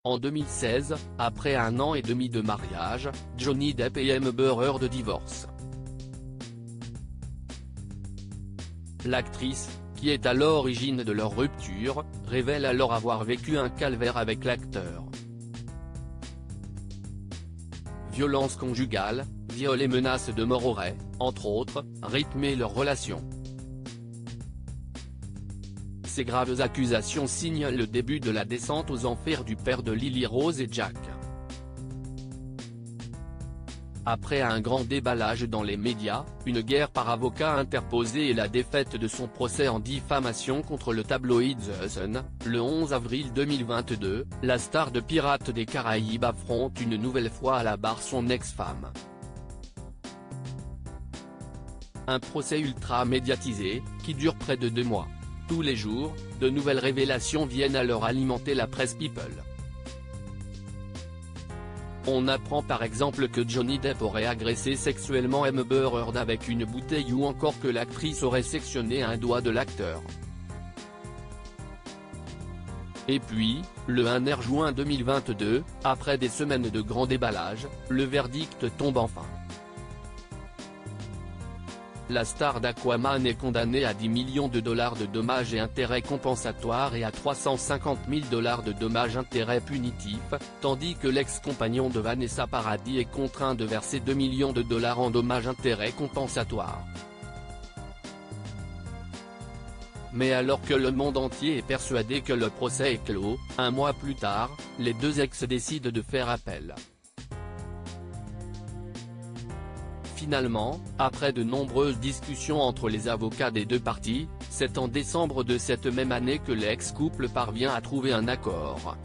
En 2016, après 1 an et demi de mariage, Johnny Depp et Amber Heard divorcent. L'actrice, qui est à l'origine de leur rupture, révèle alors avoir vécu un calvaire avec l'acteur. Violence conjugale, viol et menaces de mort auraient, entre autres, rythmé leur relation. Ces graves accusations signent le début de la descente aux enfers du père de Lily Rose et Jack. Après un grand déballage dans les médias, une guerre par avocat interposée et la défaite de son procès en diffamation contre le tabloïd The Sun, le 11 avril 2022, la star de Pirates des Caraïbes affronte une nouvelle fois à la barre son ex-femme. Un procès ultra médiatisé, qui dure près de 2 mois. Tous les jours, de nouvelles révélations viennent alors alimenter la presse people. On apprend par exemple que Johnny Depp aurait agressé sexuellement Amber Heard avec une bouteille ou encore que l'actrice aurait sectionné un doigt de l'acteur. Et puis, le 1er juin 2022, après des semaines de grands déballages, le verdict tombe enfin. La star d'Aquaman est condamnée à 10 millions de dollars de dommages et intérêts compensatoires et à 350 000 $ de dommages-intérêts punitifs, tandis que l'ex-compagnon de Vanessa Paradis est contraint de verser 2 millions de dollars en dommages-intérêts compensatoires. Mais alors que le monde entier est persuadé que le procès est clos, 1 mois plus tard, les deux ex décident de faire appel. Finalement, après de nombreuses discussions entre les avocats des deux parties, c'est en décembre de cette même année que l'ex-couple parvient à trouver un accord.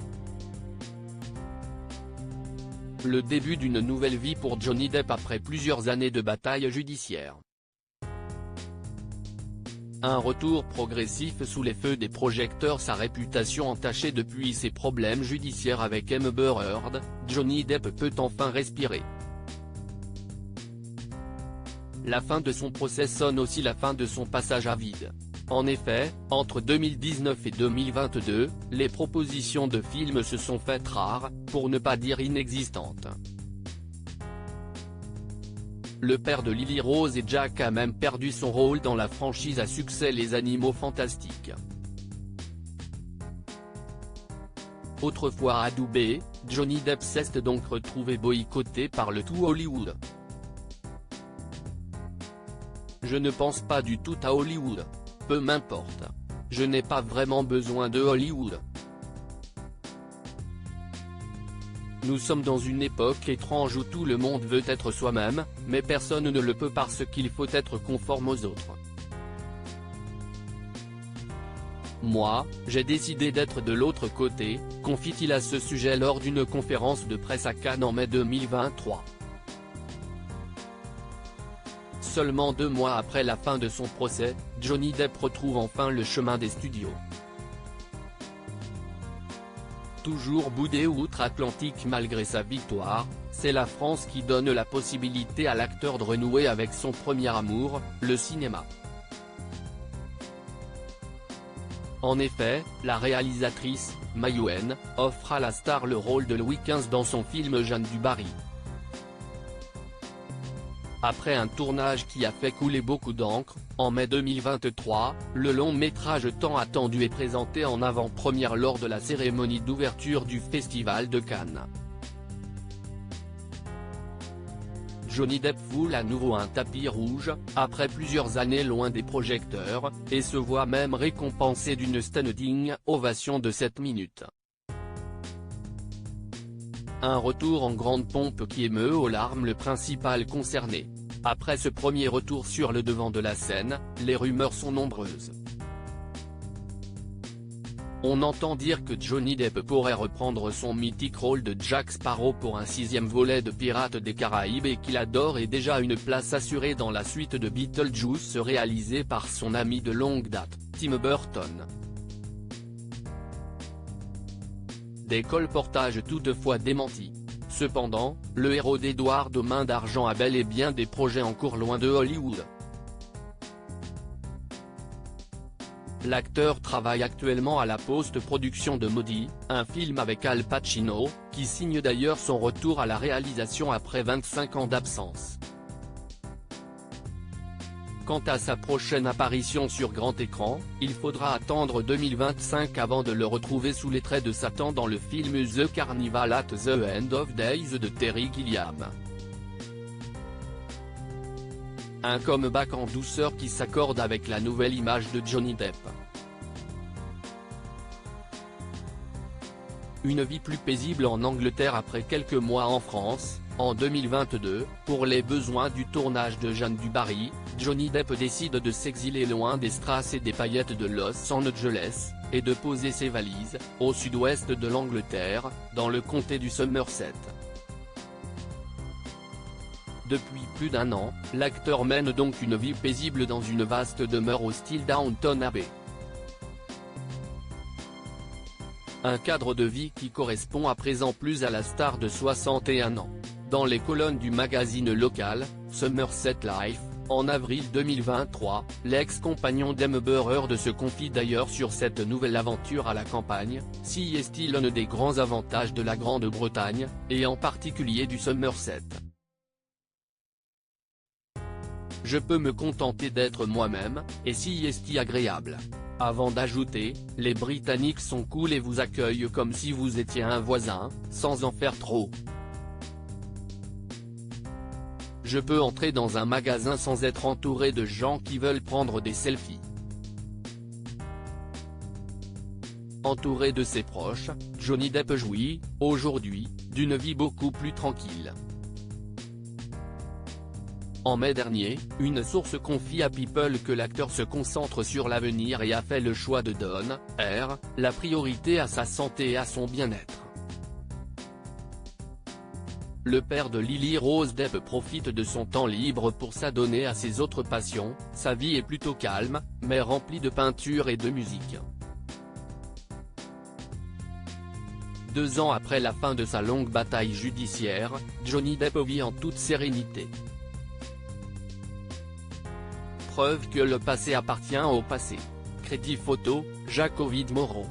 Le début d'une nouvelle vie pour Johnny Depp après plusieurs années de bataille judiciaire. Un retour progressif sous les feux des projecteurs, sa réputation entachée depuis ses problèmes judiciaires avec Amber Heard, Johnny Depp peut enfin respirer. La fin de son procès sonne aussi la fin de son passage à vide. En effet, entre 2019 et 2022, les propositions de films se sont faites rares, pour ne pas dire inexistantes. Le père de Lily Rose et Jack a même perdu son rôle dans la franchise à succès Les Animaux Fantastiques. Autrefois adoubé, Johnny Depp s'est donc retrouvé boycotté par le tout Hollywood. Je ne pense pas du tout à Hollywood. Peu m'importe. Je n'ai pas vraiment besoin de Hollywood. Nous sommes dans une époque étrange où tout le monde veut être soi-même, mais personne ne le peut parce qu'il faut être conforme aux autres. Moi, j'ai décidé d'être de l'autre côté, confie-t-il à ce sujet lors d'une conférence de presse à Cannes en mai 2023. Seulement 2 mois après la fin de son procès, Johnny Depp retrouve enfin le chemin des studios. Toujours boudé outre-Atlantique malgré sa victoire, c'est la France qui donne la possibilité à l'acteur de renouer avec son premier amour, le cinéma. En effet, la réalisatrice, Ma Yuen, offre à la star le rôle de Louis XV dans son film Jeanne du Barry. Après un tournage qui a fait couler beaucoup d'encre, en mai 2023, le long-métrage tant attendu est présenté en avant-première lors de la cérémonie d'ouverture du Festival de Cannes. Johnny Depp foule à nouveau un tapis rouge, après plusieurs années loin des projecteurs, et se voit même récompensé d'une standing ovation de 7 minutes. Un retour en grande pompe qui émeut aux larmes le principal concerné. Après ce premier retour sur le devant de la scène, les rumeurs sont nombreuses. On entend dire que Johnny Depp pourrait reprendre son mythique rôle de Jack Sparrow pour un 6e volet de Pirates des Caraïbes et qu'il adore et déjà une place assurée dans la suite de Beetlejuice réalisée par son ami de longue date, Tim Burton. Des colportages toutefois démentis. Cependant, le héros d'Edward aux mains d'argent a bel et bien des projets en cours loin de Hollywood. l'acteur travaille actuellement à la post-production de Maudit, un film avec Al Pacino, qui signe d'ailleurs son retour à la réalisation après 25 ans d'absence. Quant à sa prochaine apparition sur grand écran, il faudra attendre 2025 avant de le retrouver sous les traits de Satan dans le film The Carnival at the End of Days de Terry Gilliam. Un comeback en douceur qui s'accorde avec la nouvelle image de Johnny Depp. Une vie plus paisible en Angleterre après quelques mois en France. En 2022, pour les besoins du tournage de Jeanne du Barry, Johnny Depp décide de s'exiler loin des strass et des paillettes de Los Angeles, et de poser ses valises, au sud-ouest de l'Angleterre, dans le comté du Somerset. Depuis plus d'un an, l'acteur mène donc une vie paisible dans une vaste demeure au style Downton Abbey. Un cadre de vie qui correspond à présent plus à la star de 61 ans. Dans les colonnes du magazine local, Somerset Life, en avril 2023, l'ex-compagnon d'Amber Heard se confie d'ailleurs sur cette nouvelle aventure à la campagne, si est-il l'un des grands avantages de la Grande-Bretagne, et en particulier du Somerset. Je peux me contenter d'être moi-même, et si est agréable. Avant d'ajouter, les Britanniques sont cool et vous accueillent comme si vous étiez un voisin, sans en faire trop. Je peux entrer dans un magasin sans être entouré de gens qui veulent prendre des selfies. Entouré de ses proches, Johnny Depp jouit, aujourd'hui, d'une vie beaucoup plus tranquille. En mai dernier, une source confie à People que l'acteur se concentre sur l'avenir et a fait le choix de donner la priorité à sa santé et à son bien-être. Le père de Lily Rose Depp profite de son temps libre pour s'adonner à ses autres passions. Sa vie est plutôt calme, mais remplie de peinture et de musique. 2 ans après la fin de sa longue bataille judiciaire, Johnny Depp vit en toute sérénité. Preuve que le passé appartient au passé. Crédit photo, Jacques Ovid Moreau.